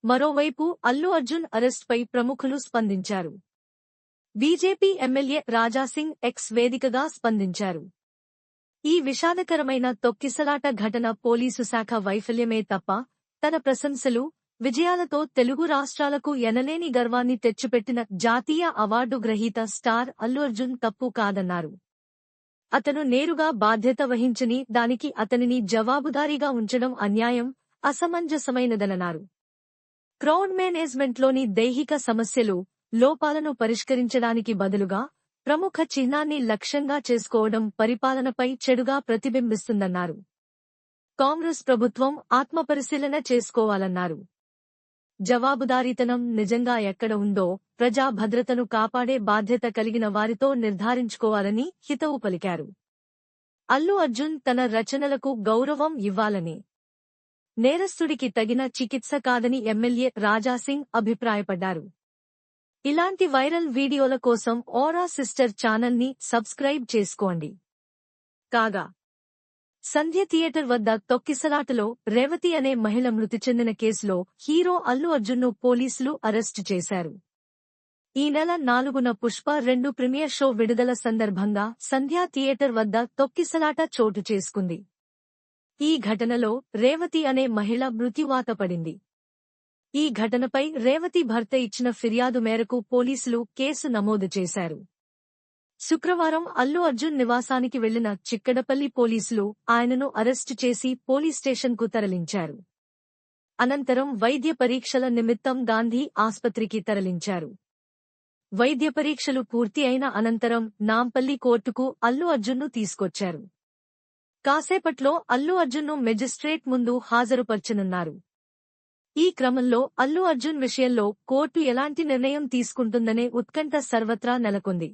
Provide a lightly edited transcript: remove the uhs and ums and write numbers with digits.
మరోవైపు అల్లు అర్జున్ అరెస్ట్పై ప్రముఖులు స్పందించారు. బీజేపీ ఎమ్మెల్యే రాజాసింగ్ ఎక్స్ వేదికగా స్పందించారు. ఈ విషాదకరమైన తొక్కిసలాట ఘటన పోలీసు శాఖ వైఫల్యమే తప్ప, తన ప్రశంసలు, విజయాలతో తెలుగు రాష్ట్రాలకు ఎనలేని గర్వాన్ని తెచ్చిపెట్టిన జాతీయ అవార్డు గ్రహీత స్టార్ అల్లు అర్జున్ తప్పు కాదన్నారు. అతను నేరుగా బాధ్యత వహించని దానికి అతనిని జవాబుదారీగా ఉంచడం అన్యాయం, అసమంజసమైనదన్నారు. క్రౌడ్ మేనేజ్మెంట్లోని దైహిక సమస్యలు, లోపాలను పరిష్కరించడానికి బదులుగా ప్రముఖ చిహ్నాన్ని లక్ష్యంగా చేసుకోవడం పరిపాలనపై చెడుగా ప్రతిబింబిస్తుందన్నారు. కాంగ్రెస్ ప్రభుత్వం ఆత్మపరిశీలన చేసుకోవాలన్నారు. జవాబుదారీతనం నిజంగా ఎక్కడ ఉందో ప్రజా భద్రతను కాపాడే బాధ్యత కలిగిన వారితో నిర్ధారించుకోవాలని హితవు పలికారు. అల్లు అర్జున్ తన రచనలకు గౌరవం ఇవ్వాలని, నేరస్తుడికి తగిన చికిత్స కాదని ఎమ్మెల్యే రాజాసింగ్ అభిప్రాయపడ్డారు. ఇలాంటి వైరల్ వీడియోల కోసం ఓరా సిస్టర్ ఛానల్ని సబ్స్క్రైబ్ చేసుకోండి. కాగా సంధ్య థియేటర్ వద్ద తొక్కిసలాటలో రేవతి అనే మహిళ మృతి చెందిన కేసులో హీరో అల్లు అర్జున్ను పోలీసులు అరెస్టు చేశారు. ఈ నెల 4న పుష్ప 2 ప్రీమియర్ షో విడుదల సందర్భంగా సంధ్యా థియేటర్ వద్ద తొక్కిసలాట చోటు చేసుకుంది. ఈ ఘటనలో రేవతి అనే మహిళ మృత్యువాత పడింది. ఈ ఘటనపై రేవతి భర్త ఇచ్చిన ఫిర్యాదు మేరకు పోలీసులు కేసు నమోదు చేశారు. శుక్రవారం అల్లు అర్జున్ నివాసానికి వెళ్లిన చిక్కడపల్లి పోలీసులు ఆయనను అరెస్టు చేసి పోలీస్ స్టేషన్కు తరలించారు. అనంతరం వైద్య పరీక్షల నిమిత్తం గాంధీ ఆస్పత్రికి తరలించారు. వైద్య పరీక్షలు పూర్తి అయిన అనంతరం నాంపల్లి కోర్టుకు అల్లు అర్జున్ను తీసుకొచ్చారు. కాసేపట్లో అల్లు అర్జున్ను మెజిస్ట్రేట్ ముందు హాజరుపర్చనున్నారు. ఈ క్రమంలో అల్లు అర్జున్ విషయంలో కోర్టు ఎలాంటి నిర్ణయం తీసుకుంటుందనే ఉత్కంఠ సర్వత్రా నెలకొంది.